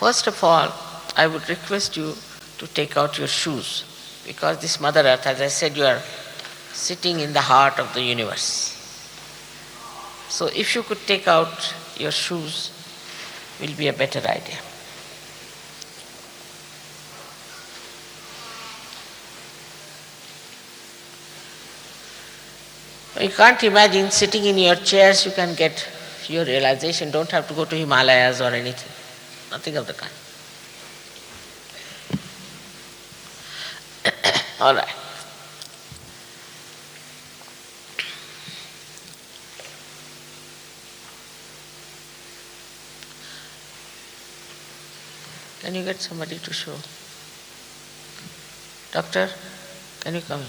First of all, I would request you to take out your shoes, because this Mother Earth, as I said, you are sitting in the heart of the universe. So if you could take out your shoes, will be a better idea. You can't imagine sitting in your chairs, you can get your realization. Don't have to go to Himalayas or anything. Nothing of the kind. All right. Can you get somebody to show? Doctor, can you come in?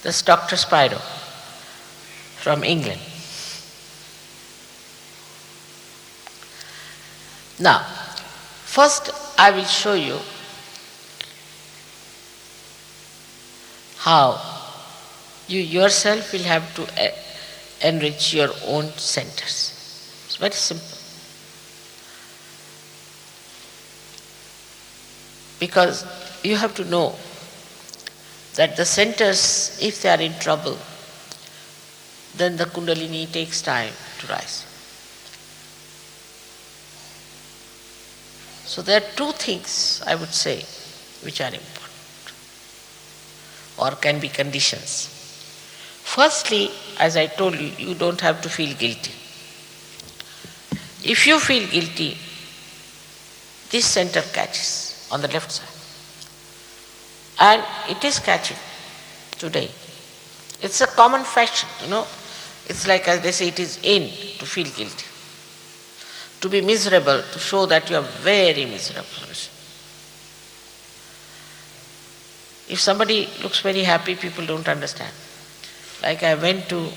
This is Dr. Spiro from England. Now, first I will show you how you yourself will have to enrich your own centers. It's very simple. Because you have to know that the centers, if they are in trouble, then the Kundalini takes time to rise. So there are two things, I would say, which are important, or can be conditions. Firstly, as I told you, you don't have to feel guilty. If you feel guilty, this center catches on the left side. And it is catching today. It's a common fashion, It's like, as they say, it is in to feel guilty, to be miserable, to show that you are very miserable. If somebody looks very happy, people don't understand. Like I went to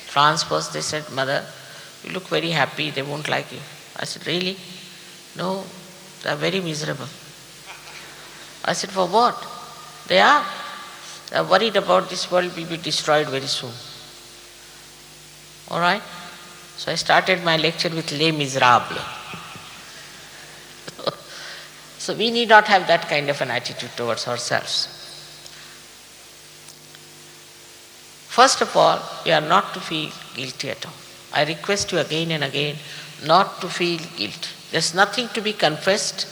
France first, they said, Mother, you look very happy, they won't like you. I said, really? No, they are very miserable. I said, for what? They are. They are worried about this world will be destroyed very soon. All right? So I started my lecture with Les Miserables. So we need not have that kind of an attitude towards ourselves. First of all, we are not to feel guilty at all. I request you again and again not to feel guilt. There's nothing to be confessed,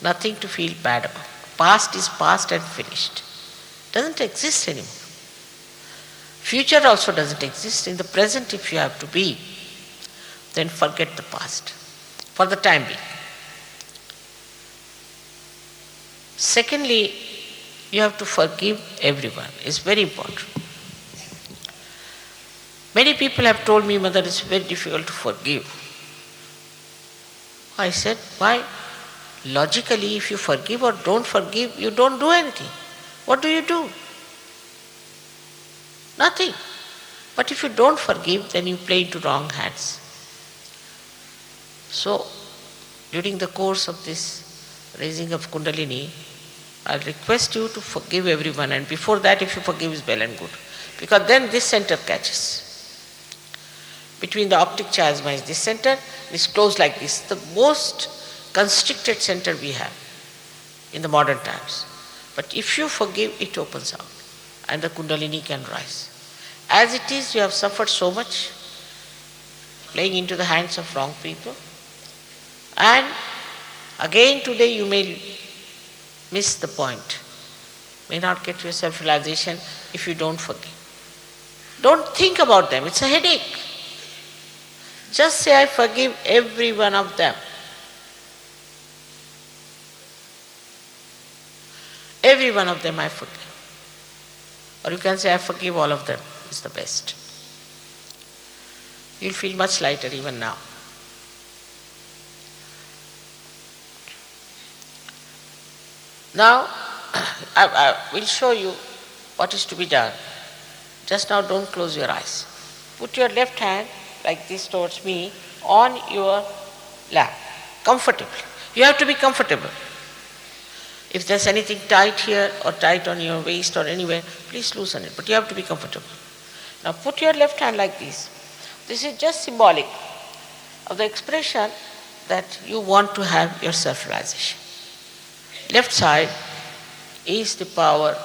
nothing to feel bad about. Past is past and finished. Doesn't exist anymore. Future also doesn't exist. In the present, if you have to be, then forget the past for the time being. Secondly, you have to forgive everyone. It's very important. Many people have told me, Mother, it's very difficult to forgive. I said, why? Logically, if you forgive or don't forgive, you don't do anything. What do? Nothing. But if you don't forgive, then you play into wrong hands. So, during the course of this raising of Kundalini, I'll request you to forgive everyone, and before that, if you forgive, is well and good. Because then this center catches. Between the optic chiasma is this center, it's closed like this. The most constricted center we have in the modern times. But if you forgive, it opens out and the Kundalini can rise. As it is, you have suffered so much, playing into the hands of wrong people. And again today you may miss the point, may not get your self-realization if you don't forgive. Don't think about them, it's a headache. Just say, I forgive every one of them. Every one of them I forgive. Or you can say, I forgive all of them. It's the best. You'll feel much lighter even now. Now, I will show you what is to be done. Just now don't close your eyes. Put your left hand like this towards me on your lap, comfortably. You have to be comfortable. If there's anything tight here or tight on your waist or anywhere, please loosen it, but you have to be comfortable. Now put your left hand like this. This is just symbolic of the expression that you want to have your self-realization. Left side is the power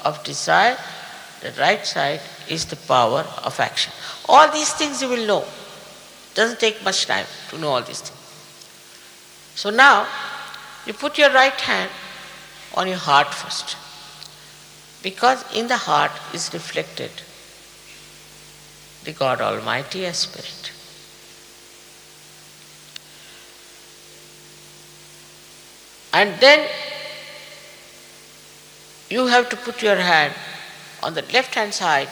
of desire, the right side is the power of action. All these things you will know. Doesn't take much time to know all these things. So now, you put your right hand on your heart first, because in the heart is reflected the God Almighty as Spirit. And then you have to put your hand on the left hand side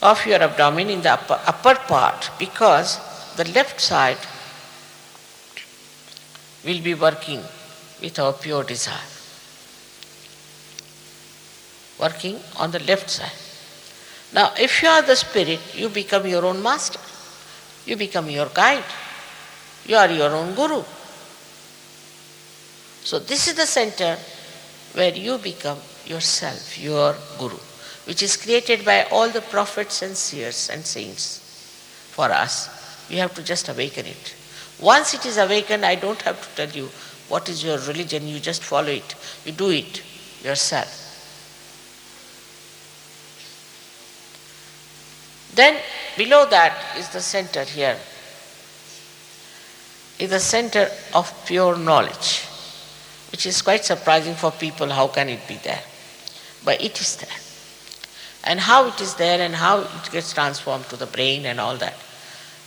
of your abdomen in the upper part, because the left side will be working with our pure desire. Working on the left side. Now, if you are the Spirit, you become your own master. You become your guide. You are your own guru. So this is the center where you become yourself, your guru, which is created by all the prophets and seers and saints for us. We have to just awaken it. Once it is awakened, I don't have to tell you what is your religion, you just follow it. You do it yourself. Then below that is the center here, is the center of pure knowledge, which is quite surprising for people, how can it be there? But it is there. And how it is there and how it gets transformed to the brain and all that,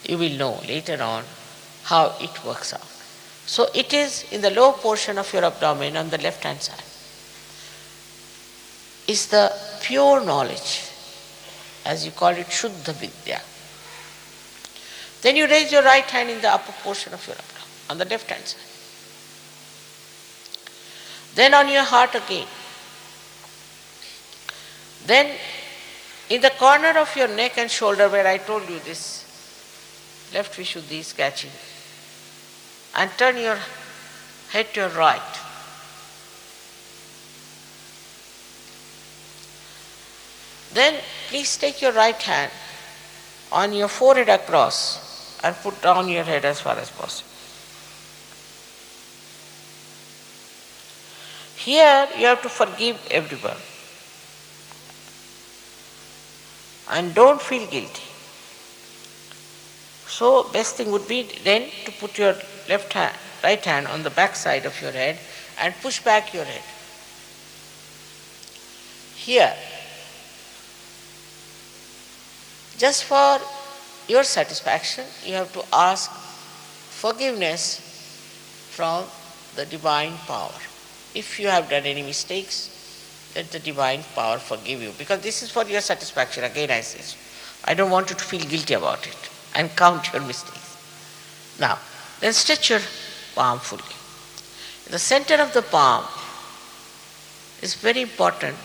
you will know later on how it works out. So it is in the lower portion of your abdomen on the left hand side, is the pure knowledge, as you call it, Shuddha Vidya. Then you raise your right hand in the upper portion of your abdomen, on the left hand side. Then on your heart again. Then in the corner of your neck and shoulder, where I told you this left Vishuddhi is catching, and turn your head to your right. Then please take your right hand on your forehead across and put down your head as far as possible. Here you have to forgive everyone. And don't feel guilty. So best thing would be then to put your right hand on the back side of your head and push back your head. Here, just for your satisfaction, you have to ask forgiveness from the divine power. If you have done any mistakes, let the divine power forgive you. Because this is for your satisfaction. Again I say, I don't want you to feel guilty about it and count your mistakes. Now, then stretch your palm fully. The center of the palm is very important,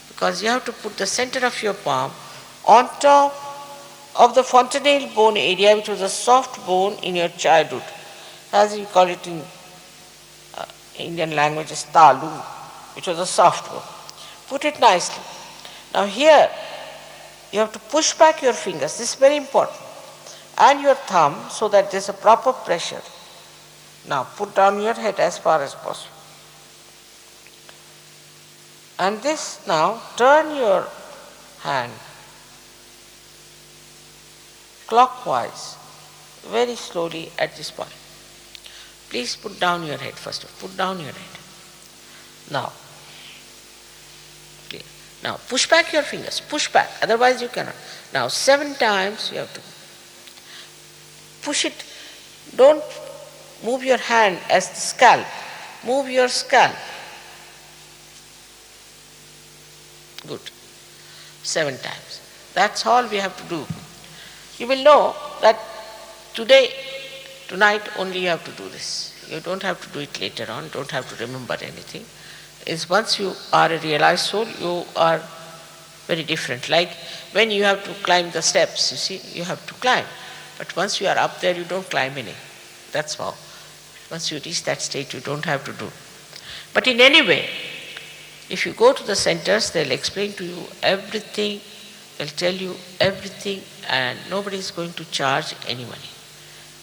because you have to put the center of your palm on top of the fontanelle bone area, which was a soft bone in your childhood, as you call it in Indian language is talu, which was a soft bone. Put it nicely. Now here, you have to push back your fingers, this is very important, and your thumb, so that there is a proper pressure. Now put down your head as far as possible. And this now, turn your hand clockwise, very slowly at this point. Please put down your head first. Put down your head. Now, now push back your fingers. Push back. Otherwise you cannot. Now 7 times you have to push it. Don't move your hand as the scalp. Move your scalp. Good. 7 times. That's all we have to do. You will know that tonight only you have to do this. You don't have to do it later on, don't have to remember anything. It's once you are a realized soul, you are very different. Like when you have to climb the steps, you see, you have to climb. But once you are up there, you don't climb any. That's how. Once you reach that state, you don't have to do But in any way, if you go to the centers, they'll explain to you everything, they'll tell you everything, and nobody is going to charge any money.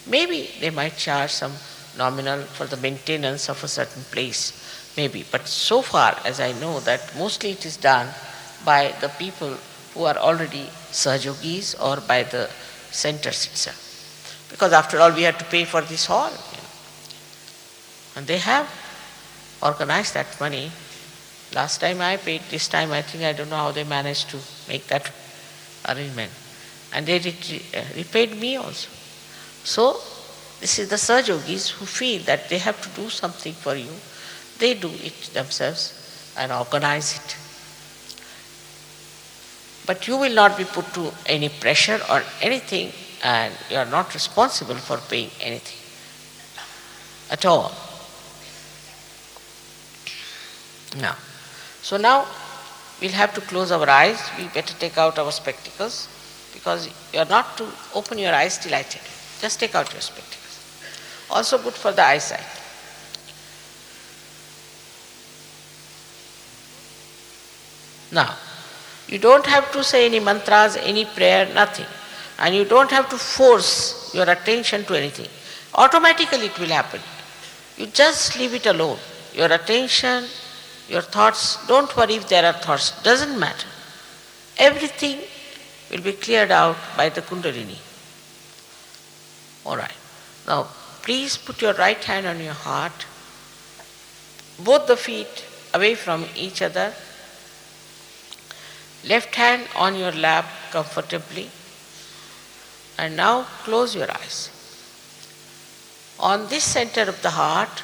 Maybe they might charge some nominal for the maintenance of a certain place, maybe. But so far as I know that mostly it is done by the people who are already Sahajogis or by the centers itself. Because after all we had to pay for this hall. And they have organized that money. Last time I paid, this time I think I don't know how they managed to make that arrangement. And they repaid me also. So, this is the Sahajogis who feel that they have to do something for you. They do it themselves and organize it. But you will not be put to any pressure or anything, and you are not responsible for paying anything at all. Now, so now we'll have to close our eyes. We better take out our spectacles because you are not to open your eyes till I tell you. Just take out your spectacles. Also good for the eyesight. Now, you don't have to say any mantras, any prayer, nothing. And you don't have to force your attention to anything. Automatically it will happen. You just leave it alone. Your attention, your thoughts, don't worry if there are thoughts, doesn't matter. Everything will be cleared out by the Kundalini. Alright. Now, please put your right hand on your heart, both the feet away from each other, left hand on your lap comfortably, and now close your eyes. On this center of the heart,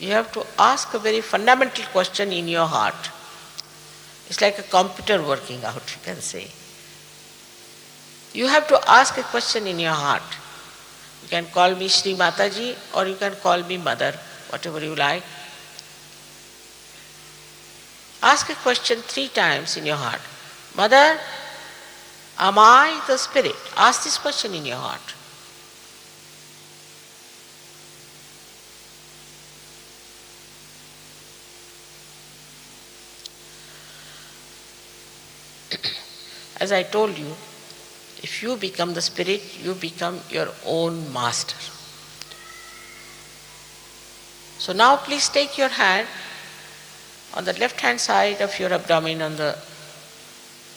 you have to ask a very fundamental question in your heart. It's like a computer working out, you can say. You have to ask a question in your heart. You can call me Shri Mataji or you can call me Mother, whatever you like. Ask a question 3 times in your heart. Mother, am I the spirit? Ask this question in your heart. As I told you, if you become the spirit, you become your own master. So now please take your hand on the left hand side of your abdomen, on the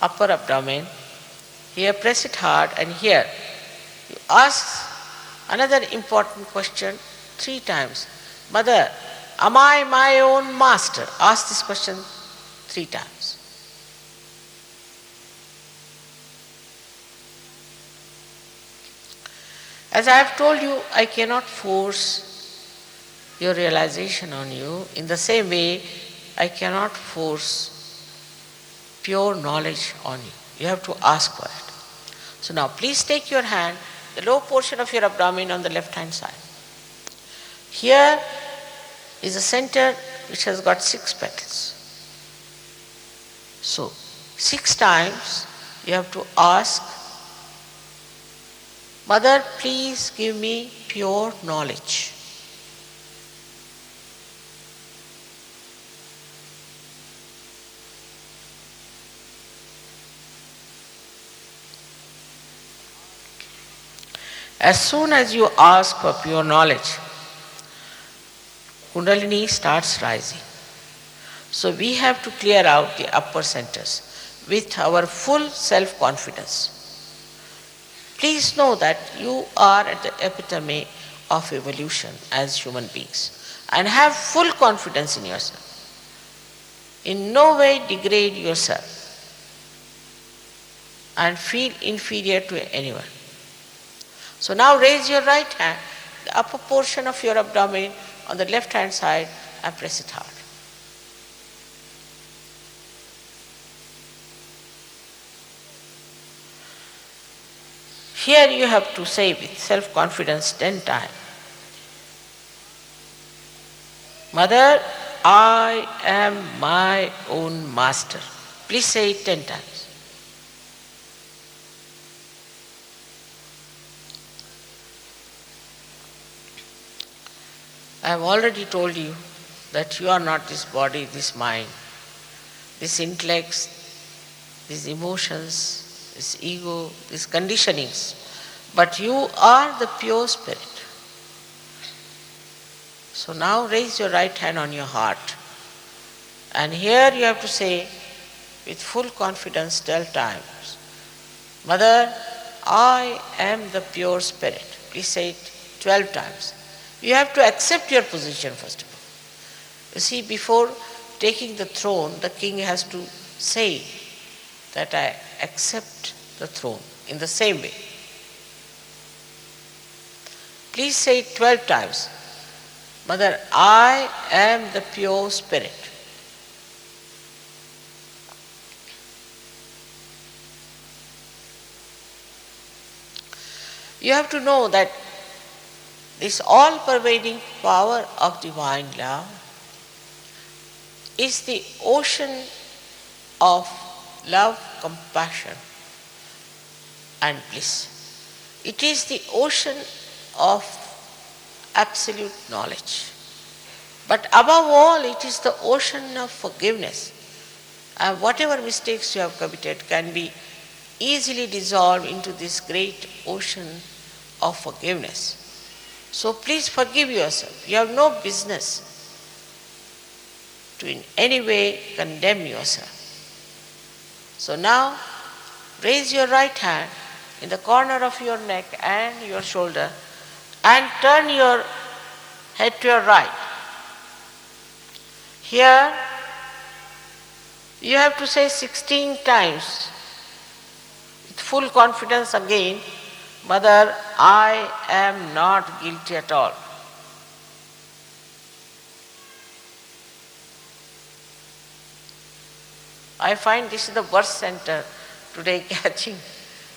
upper abdomen. Here press it hard, and here you ask another important question 3 times. Mother, am I my own master? Ask this question 3 times. As I have told you, I cannot force your realization on you. In the same way, I cannot force pure knowledge on you. You have to ask for it. So now please take your hand, the low portion of your abdomen on the left hand side. Here is a center which has got 6 petals. So 6 times you have to ask, Mother, please give me pure knowledge. As soon as you ask for pure knowledge, Kundalini starts rising. So we have to clear out the upper centers with our full self-confidence. Please know that you are at the epitome of evolution as human beings and have full confidence in yourself. In no way degrade yourself and feel inferior to anyone. So now raise your right hand, the upper portion of your abdomen on the left hand side, and press it hard. Here you have to say with self-confidence 10 times. Mother, I am my own master. Please say it 10 times. I have already told you that you are not this body, this mind, this intellect, these emotions, this ego, these conditionings, but you are the pure spirit. So now raise your right hand on your heart. And here you have to say with full confidence 12 times, Mother, I am the pure spirit. Please say it 12 times. You have to accept your position first of all. You see, before taking the throne, the king has to say that I accept the throne in the same way. Please say it 12 times. Mother, I am the pure spirit. You have to know that this all-pervading power of divine love is the ocean of love, compassion, and bliss. It is the ocean of absolute knowledge. But above all, it is the ocean of forgiveness. And whatever mistakes you have committed can be easily dissolved into this great ocean of forgiveness. So please forgive yourself. You have no business to in any way condemn yourself. So now raise your right hand in the corner of your neck and your shoulder and turn your head to your right. Here you have to say 16 times with full confidence again, Mother, I am not guilty at all. I find this is the worst center today catching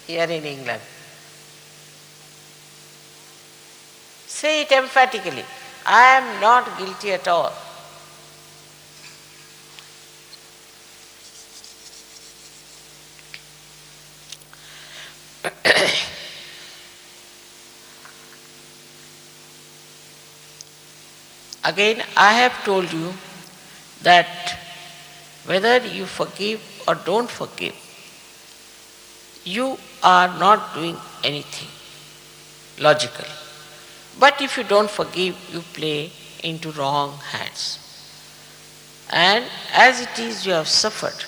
here in England. Say it emphatically. I am not guilty at all. Again, I have told you that whether you forgive or don't forgive, you are not doing anything logically. But if you don't forgive, you play into wrong hands. And as it is, you have suffered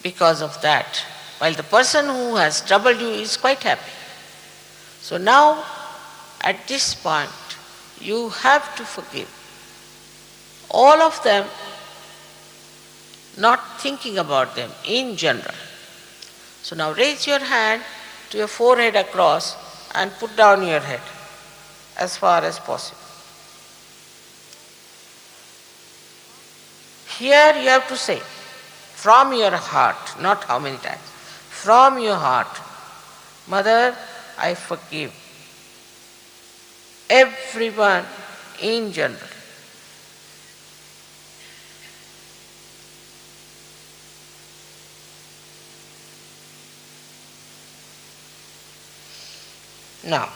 because of that, while the person who has troubled you is quite happy. So now, at this point, you have to forgive all of them, not thinking about them in general. So now raise your hand to your forehead across and put down your head as far as possible. Here you have to say from your heart, not how many times, from your heart, Mother, I forgive everyone in general. Now,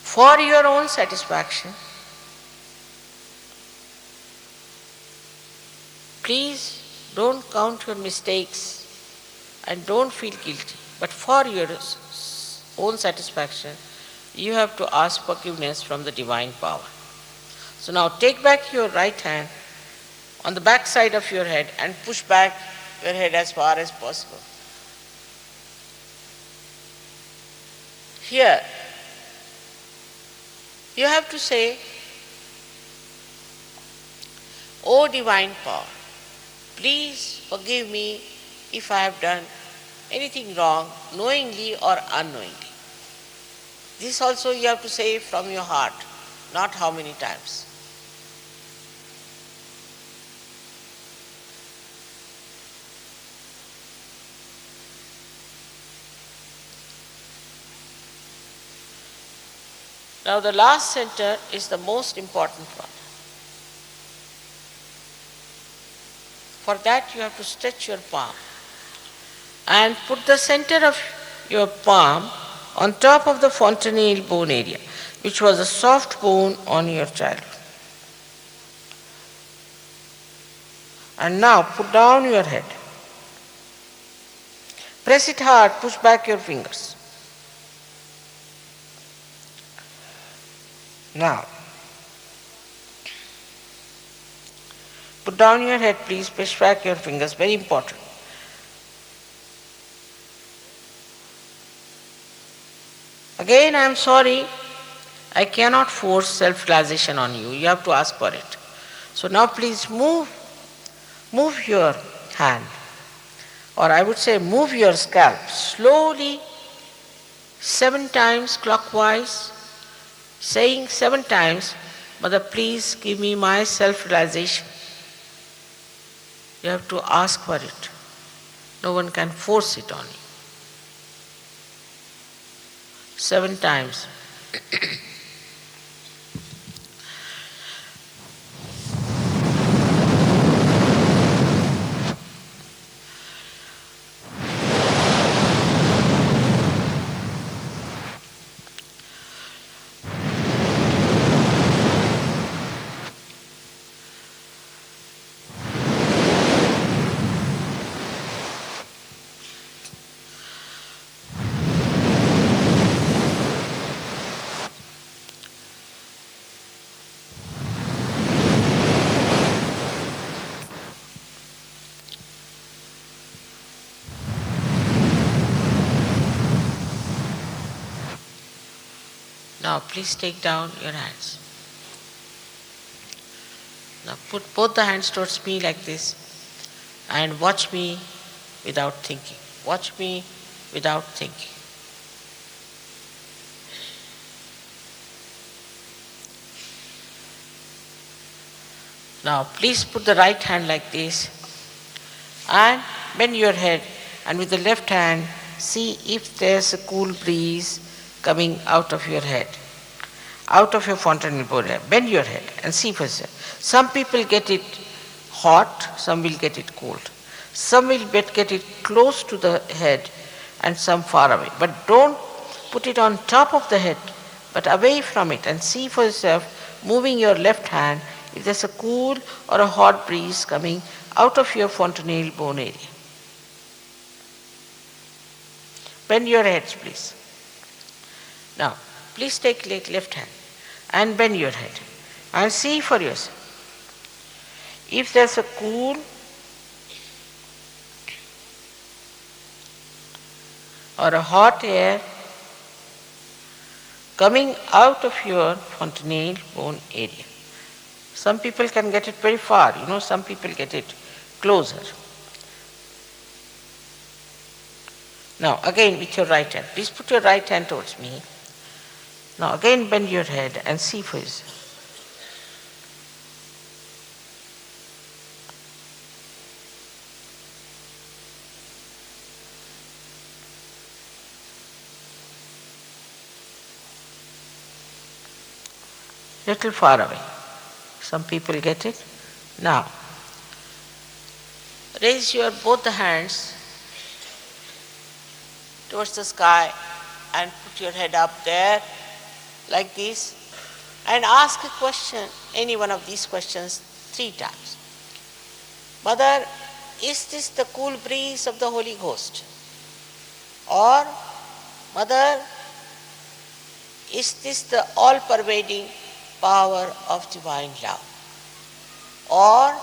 for your own satisfaction, please don't count your mistakes and don't feel guilty. But for your own satisfaction, you have to ask forgiveness from the divine power. So now take back your right hand on the back side of your head and push back your head as far as possible. Here, you have to say, O divine power, please forgive me if I have done anything wrong, knowingly or unknowingly. This also you have to say from your heart, not how many times. Now the last center is the most important one. For that you have to stretch your palm and put the center of your palm on top of the fontanelle bone area, which was a soft bone on your childhood. And now put down your head. Press it hard, push back your fingers. Now, put down your head, please, push back your fingers, very important. Again, I am sorry, I cannot force self-realization on you. You have to ask for it. So now please move your hand, or I would say move your scalp slowly 7 times clockwise, saying 7 times, Mother, please give me my self-realization. You have to ask for it. No one can force it on you. 7 times. Now please take down your hands. Now put both the hands towards me like this and watch me without thinking. Watch me without thinking. Now please put the right hand like this and bend your head, and with the left hand see if there's a cool breeze coming out of your head, out of your fontanelle bone. Bend your head and see for yourself. Some people get it hot, some will get it cold. Some will get it close to the head and some far away. But don't put it on top of the head, but away from it, and see for yourself, moving your left hand, if there's a cool or a hot breeze coming out of your fontanelle bone area. Bend your heads, please. Now, please take left hand and bend your head and see for yourself. If there's a cool or a hot air coming out of your fontanelle bone area. Some people can get it very far, some people get it closer. Now, again with your right hand. Please put your right hand towards me. Now again bend your head and see for yourself. Little far away. Some people get it. Now, raise your both the hands towards the sky and put your head up there like this and ask a question, any one of these questions 3 times. Mother, is this the cool breeze of the Holy Ghost? Or, Mother, is this the all-pervading power of divine love? Or,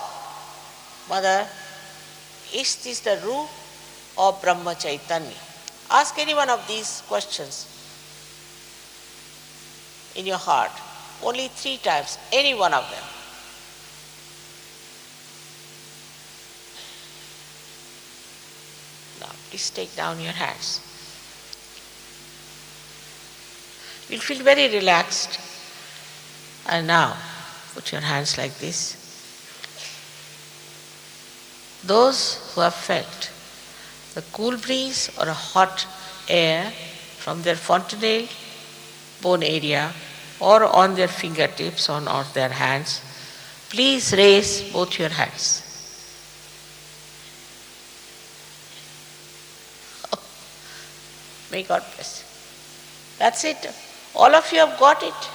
Mother, is this the root of Brahma Chaitanya? Ask any one of these questions in your heart, only 3 times, any one of them. Now, please take down your hands. You'll feel very relaxed. And now, put your hands like this. Those who have felt the cool breeze or a hot air from their fontanelle bone area or on their fingertips or on their hands, please raise both your hands. May God bless you. That's it. All of you have got it.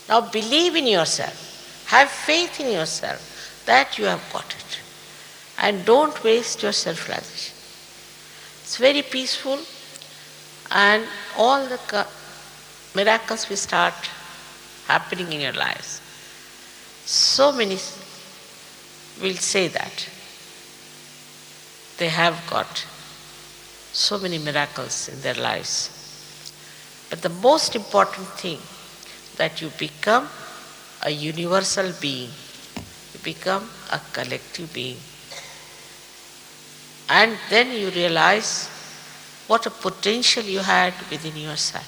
Now believe in yourself. Have faith in yourself that you have got it. And don't waste your self-realization. It's very peaceful, and all the miracles will start happening in your lives. So many will say that they have got so many miracles in their lives. But the most important thing, that you become a universal being, you become a collective being. And then you realize what a potential you had within yourself.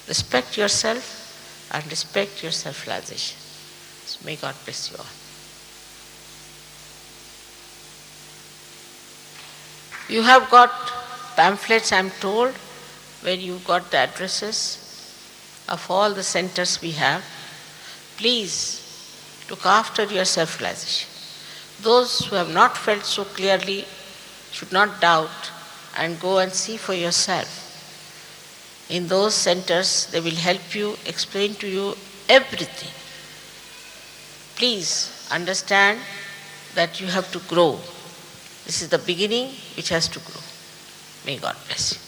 Respect yourself and respect your self-realization. So may God bless you all. You have got pamphlets, I am told, where you got the addresses of all the centers we have. Please look after your self-realization. Those who have not felt so clearly should not doubt and go and see for yourself. In those centers, they will help you, explain to you everything. Please understand that you have to grow. This is the beginning which has to grow. May God bless you.